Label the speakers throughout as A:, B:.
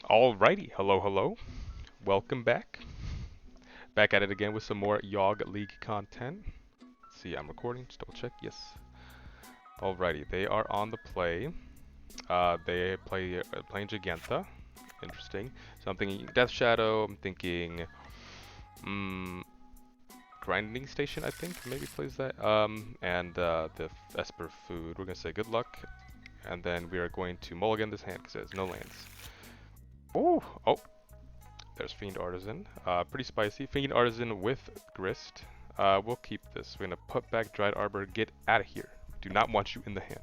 A: Alrighty, hello, hello. Welcome back. Back at it again with some more Yawg League content. Let's see, I'm recording, just double check, yes. Alrighty, they are on the play. They play playing Giganta. Interesting. So I'm thinking Death Shadow, I'm thinking Grinding Station, I think, maybe plays that. And the Esper Food. We're gonna say good luck. And then we are going to mulligan this hand because it has no lands. Oh, there's Fiend Artisan. Pretty spicy. Fiend Artisan with Grist. We'll keep this. We're gonna put back Dried Arbor. Get out of here. Do not want you in the hand.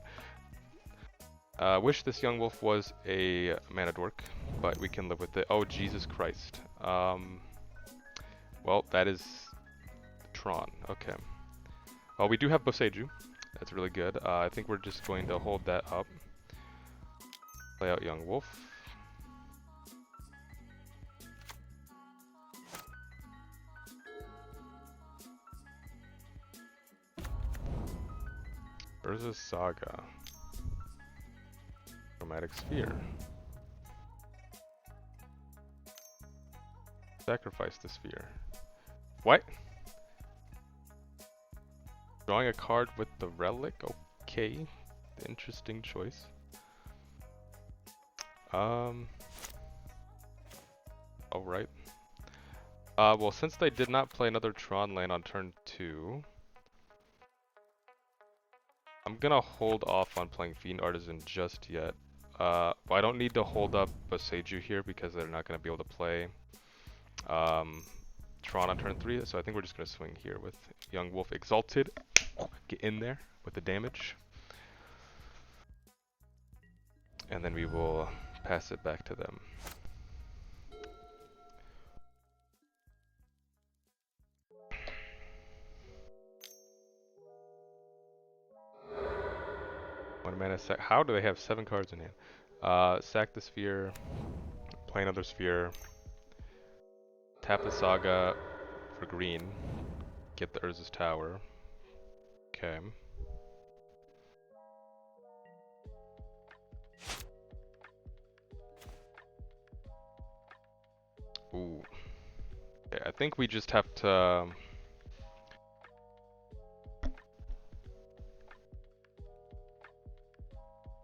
A: Wish this young wolf was a mana dork, but we can live with it. Oh, Jesus Christ. Well, that is Tron. Okay. Well, we do have Boseiju. That's really good. I think we're just going to hold that up. Play out young wolf. Urza's Saga. Chromatic Sphere. Sacrifice the sphere. What? Drawing a card with the relic? Okay. Interesting choice. Alright. Well, since they did not play another Tron land on turn 2, I'm gonna hold off on playing Fiend Artisan just yet. But I don't need to hold up Boseiju here because they're not gonna be able to play Tron on turn 3, so I think we're just gonna swing here with Young Wolf Exalted. Get in there with the damage. And then we will pass it back to them. One mana sack. How do they have 7 cards in hand? Sack the sphere, play another sphere, tap the Saga for green, get the Urza's Tower. Okay. Ooh. Okay, I think we just have to...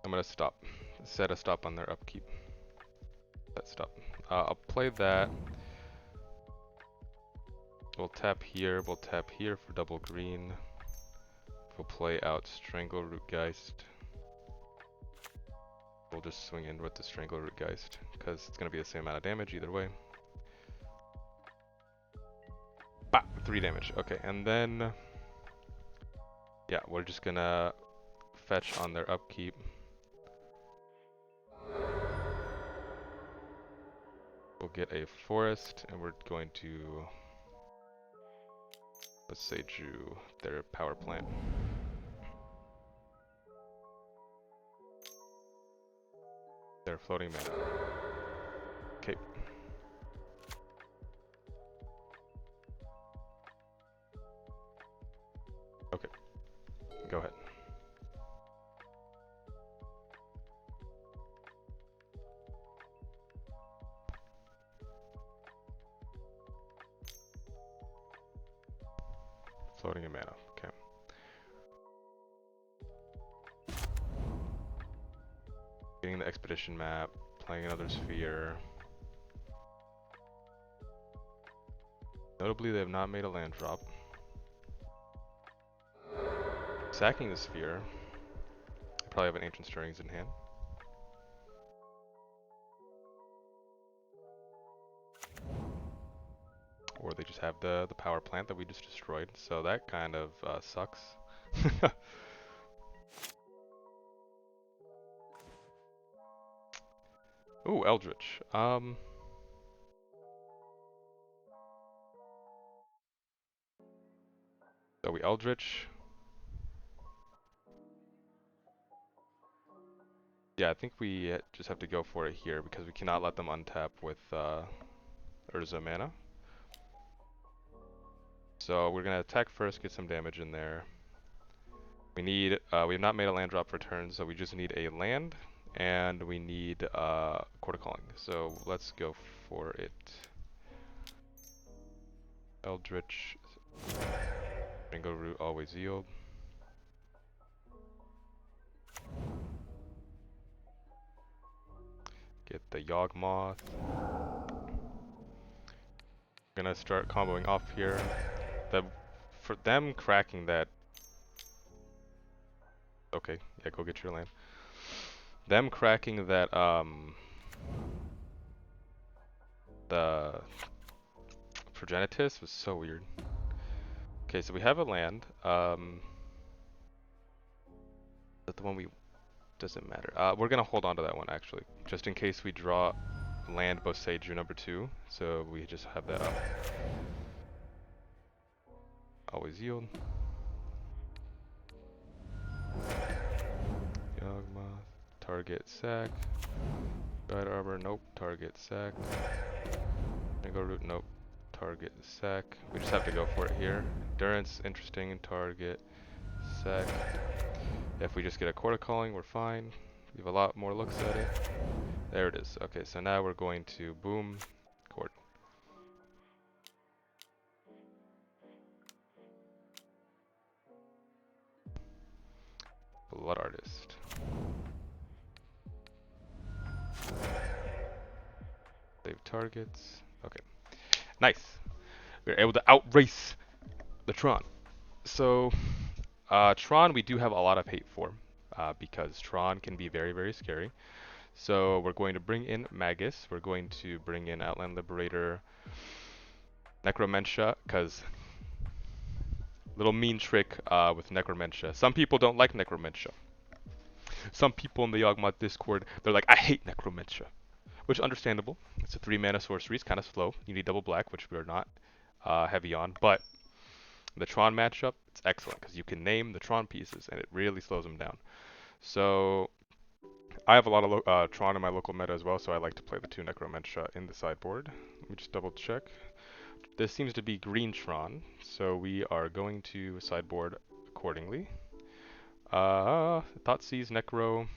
A: I'm gonna stop. Set a stop on their upkeep. Set stop. I'll play that. We'll tap here for double green. We'll play out Strangleroot Geist. We'll just swing in with the Strangleroot Geist, because it's going to be the same amount of damage either way. Bah! 3 damage. Okay, and then... yeah, we're just going to fetch on their upkeep. We'll get a forest, and we're going to... let's say Jew their power plant. Their floating mana. Okay. Okay. Go ahead. Floating a mana. Okay. Getting the expedition map, playing another sphere. Notably, they have not made a land drop. Sacking the sphere. Probably have an Ancient Stirrings in hand. Or they just have the power plant that we just destroyed, so that kind of sucks. Ooh, Eldritch. So we Eldritch. Yeah, I think we just have to go for it here because we cannot let them untap with Urza mana. So we're gonna attack first, get some damage in there. We need, we have not made a land drop for turn, so we just need a land and we need Quarter Calling. So let's go for it. Eldritch, Mango Root, always yield. Get the Yawgmoth. Gonna start comboing off here. For them cracking that. Okay, yeah, go get your land. Them cracking that the Progenitus was so weird. Okay, so we have a land. Is that the one we... Doesn't matter. We're gonna hold on to that one actually, just in case we draw land Boseiju number 2. So we just have that up. Always yield. Yawgmoth. Target sack. Guide Arbor, nope. Target sack. Mango Root, nope. Target sack. We just have to go for it here. Endurance, interesting. Target sack. If we just get a Quarter Calling, we're fine. We have a lot more looks at it. There it is. Okay, so now we're going to boom, court. Blood Artist. Save targets. Okay. Nice. We were able to outrace the Tron. So, Tron we do have a lot of hate for, because Tron can be very, very scary. So we're going to bring in Magus. We're going to bring in Outland Liberator, Necromentia, because little mean trick with Necromentia. Some people don't like Necromentia. Some people in the Yawgmoth Discord, they're like, I hate Necromentia. Which, understandable. It's a 3 mana sorcery. It's kind of slow. You need double black, which we are not heavy on. But the Tron matchup, it's excellent because you can name the Tron pieces and it really slows them down. So I have a lot of Tron in my local meta as well, so I like to play the 2 Necromentia in the sideboard. Let me just double check. This seems to be green Tron, so we are going to sideboard accordingly. Thoughtseize, Necro,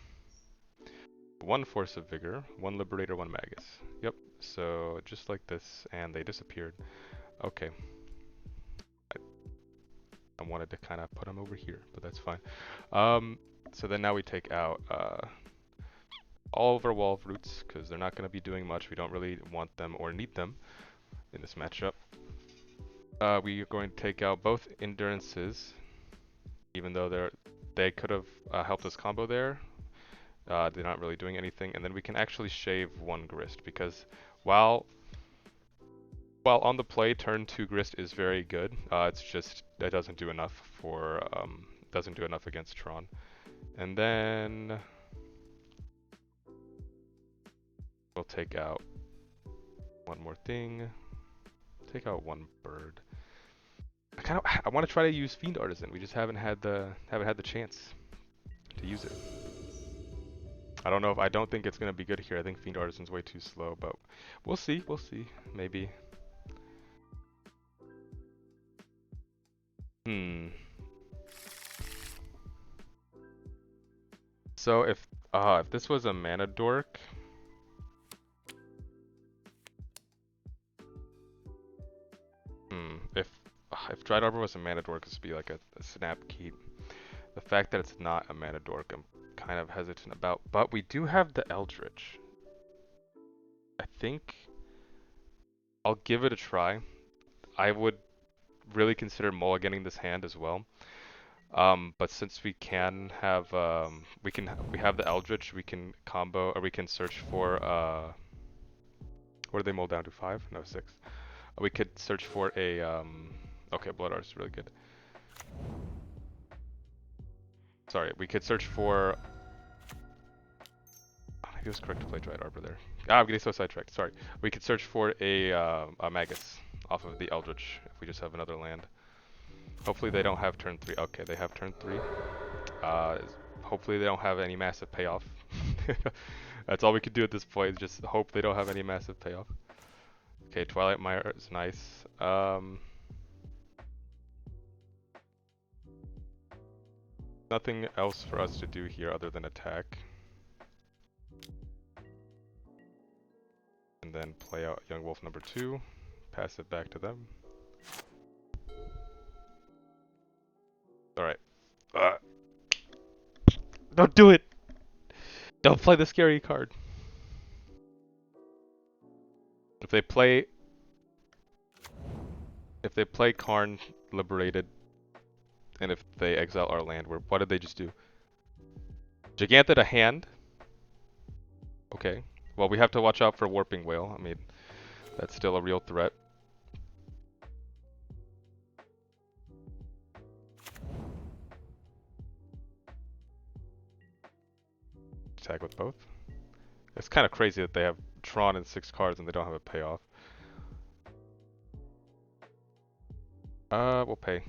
A: 1 Force of Vigor, 1 Liberator, 1 Magus. Yep, so just like this, and they disappeared. Okay. I wanted to kind of put them over here, but that's fine. So then now we take out all of our Wall of Roots, because they're not going to be doing much. We don't really want them or need them in this matchup. We are going to take out both Endurances, even though they could have helped us combo there. They're not really doing anything, and then we can actually shave 1 Grist, because while on the play, turn 2 Grist is very good. It's just that doesn't do enough for doesn't do enough against Tron. And then we'll take out 1 more thing. Take out 1 bird. I want to try to use Fiend Artisan. We just haven't had the chance to use it. I don't think it's gonna be good here. I think Fiend Artisan's way too slow, but we'll see. We'll see. Maybe. So if this was a mana dork, if Dried Arbor was a mana dork, this would be like a snap keep. The fact that it's not a mana dork, I'm kind of hesitant about. But we do have the Eldritch. I think I'll give it a try. I would really consider mulliganing this hand as well. But since we can have we have the Eldritch, we can combo, or we can search for what do they mull down to, 5? No, 6. We could search for a okay, Blood Art is really good. Sorry, we could search for maybe it was correct to play Dried Arbor there. I'm getting so sidetracked. Sorry. We could search for a Magus off of the Eldritch if we just have another land. Hopefully they don't have turn 3. Okay, they have turn 3. Hopefully they don't have any massive payoff. That's all we could do at this point, is just hope they don't have any massive payoff. Okay, Twilight Mire is nice. Nothing else for us to do here other than attack. And then play out Yawgmoth number 2. Pass it back to them. Alright. Don't do it! Don't play the scary card. If they play Karn Liberated, and if they exile our land, what did they just do? Gigantid a hand? Okay. Well, we have to watch out for Warping Whale. I mean, that's still a real threat. Attack with both. It's kind of crazy that they have Tron and 6 cards and they don't have a payoff. We'll pay.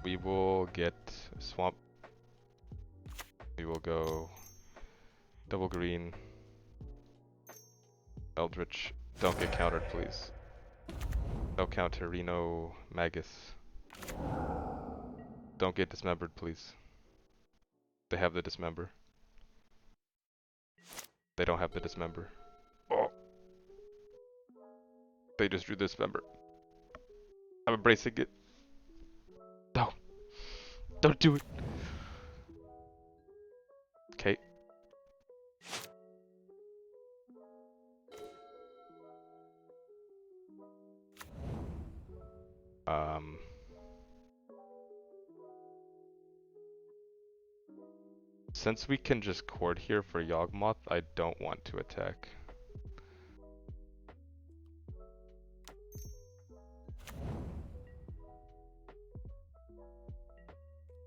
A: We will get Swamp. We will go double green. Eldritch. Don't get countered, please. No counter. Reno Magus. Don't get dismembered, please. They have the dismember. They don't have the dismember. Oh! They just drew dismember. I'm embracing it. No. Don't do it. Okay. Since we can just chord here for Yawgmoth, I don't want to attack.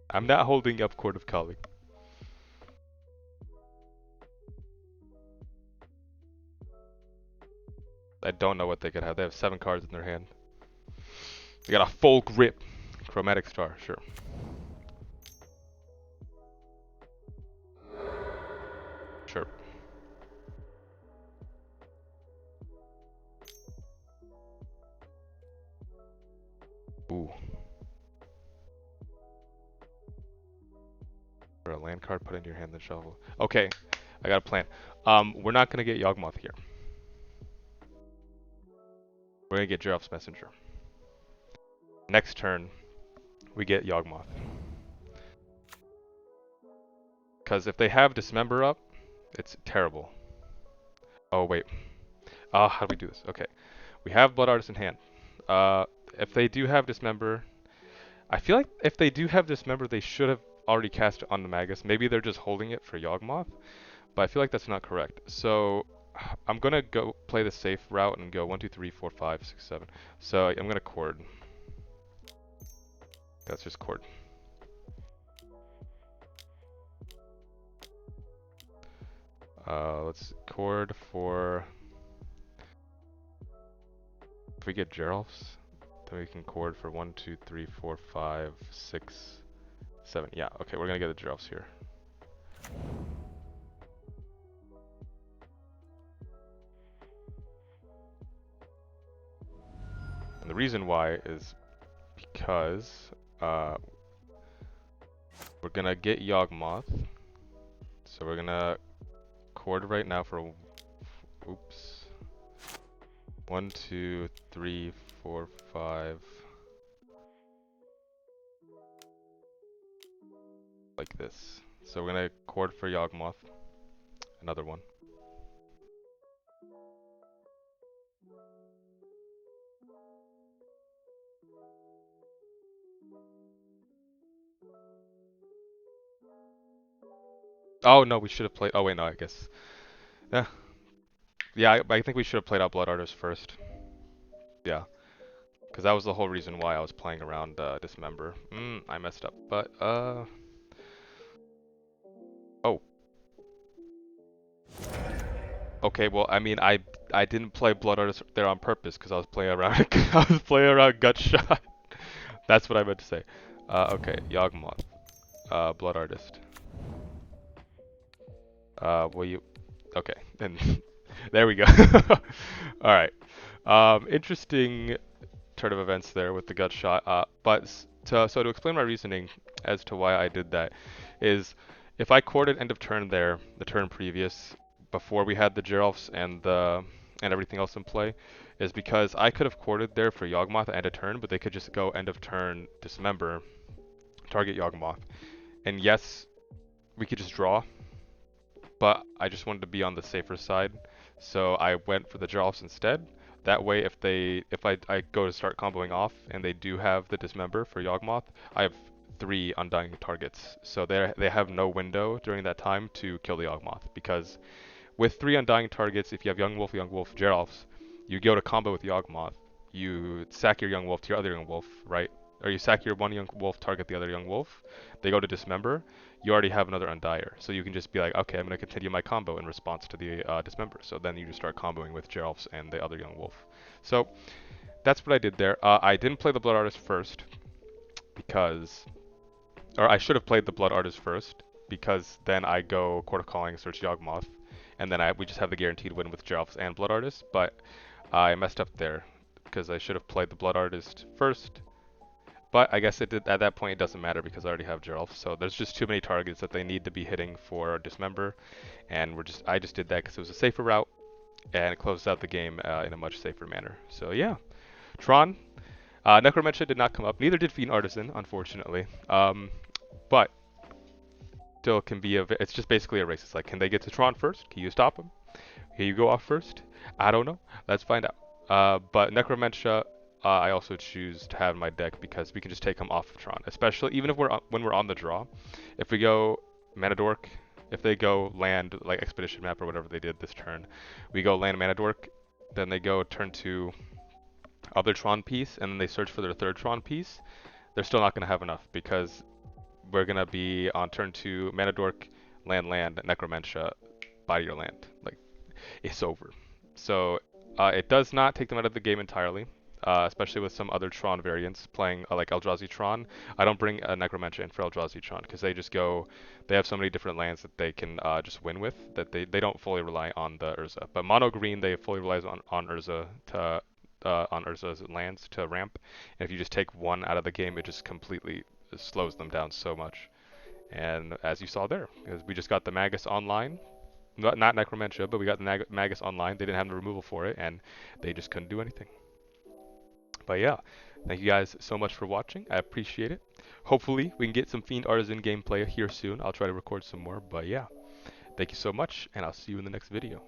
A: I'm not holding up Chord of Calling. I don't know what they could have. They have 7 cards in their hand. They got a full grip. Chromatic Star, sure. Sure. Ooh. For a land card, put it in your hand, then shuffle. Okay, I got a plan. We're not gonna get Yawgmoth here. We're gonna get Giraffe's Messenger. Next turn, we get Yawgmoth. Because if they have Dismember up, it's terrible. Oh, wait. How do we do this? Okay. We have Blood Artist in hand. If they do have Dismember, I feel like if they do have Dismember, they should have already cast it on the Magus. Maybe they're just holding it for Yawgmoth, but I feel like that's not correct. So I'm gonna go play the safe route and go 1, 2, 3, 4, 5, 6, 7. So I'm gonna chord. That's just chord. Let's chord for. If we get Geralf's, then we can chord for 1, 2, 3, 4, 5, 6, 7. Yeah, okay, we're gonna get the Geralf's here. And the reason why is because we're gonna get Yawgmoth. So we're gonna chord right now for oops. 1, 2, 3, 4, 5. Like this. So we're gonna chord for Yawgmoth. Another one. Oh no, we should have played. Oh wait, no, I guess. Yeah. Yeah, I think we should have played out Blood Artist first. Yeah. Because that was the whole reason why I was playing around Dismember. I messed up. But, oh. Okay, well, I mean, I didn't play Blood Artist there on purpose because I was playing around I was playing around Gut Shot. That's what I meant to say. Okay, Yawgmoth. Blood Artist. Will you... Okay, then there we go. Alright. Interesting turn of events there with the Gut Shot. So to explain my reasoning as to why I did that is if I chorded end of turn there, the turn previous, before we had the Geralfs and everything else in play, is because I could have courted there for Yawgmoth at end of turn, but they could just go end of turn Dismember, target Yawgmoth. And yes, we could just draw, but I just wanted to be on the safer side, so I went for the Geralfs instead. That way, if I go to start comboing off and they do have the Dismember for Yawgmoth, I have 3 Undying targets, so they have no window during that time to kill the Yawgmoth, because with 3 Undying targets, if you have Young Wolf, Geralfs, you go to combo with Yawgmoth, you sack your Young Wolf to your other Young Wolf, right? Or you sack your one Young Wolf, target the other Young Wolf, they go to Dismember, you already have another Undyer. So you can just be like, okay, I'm going to continue my combo in response to the Dismember. So then you just start comboing with Geralfs and the other Young Wolf. So that's what I did there. I didn't play the Blood Artist first because, or I should have played the Blood Artist first because then I go Court of Calling, search Yawgmoth, and then we just have the guaranteed win with Geralfs and Blood Artist. But I messed up there because I should have played the Blood Artist first. But I guess at that point it doesn't matter because I already have Geralf, so there's just too many targets that they need to be hitting for Dismember, and I just did that because it was a safer route, and it closed out the game in a much safer manner. So yeah, Tron, Necromancer did not come up, neither did Fiend Artisan, unfortunately, but still can be it's just basically a race. It's like, can they get to Tron first? Can you stop them? Can you go off first? I don't know. Let's find out. But Necromancer, I also choose to have in my deck because we can just take him off of Tron, especially even if when we're on the draw. If we go Mana Dork, if they go land like Expedition Map or whatever they did this turn, we go land Mana Dork, then they go turn to other Tron piece, and then they search for their third Tron piece. They're still not going to have enough because we're going to be on turn 2 Mana Dork, land, Necromancer, body your land. Like, it's over. So it does not take them out of the game entirely, especially with some other Tron variants playing like Eldrazi Tron. I don't bring a Necromancer in for Eldrazi Tron because they have so many different lands that they can just win with that they don't fully rely on the Urza. But mono green, they fully relies on Urza on Urza's lands to ramp. And if you just take one out of the game, it just completely slows them down so much. And as you saw there, because we just got the Magus online, not Necromancer, but we got the Magus online. They didn't have the removal for it, and they just couldn't do anything. But yeah, thank you guys so much for watching. I appreciate it. Hopefully, we can get some Fiend Artisan gameplay here soon. I'll try to record some more, but yeah. Thank you so much, and I'll see you in the next video.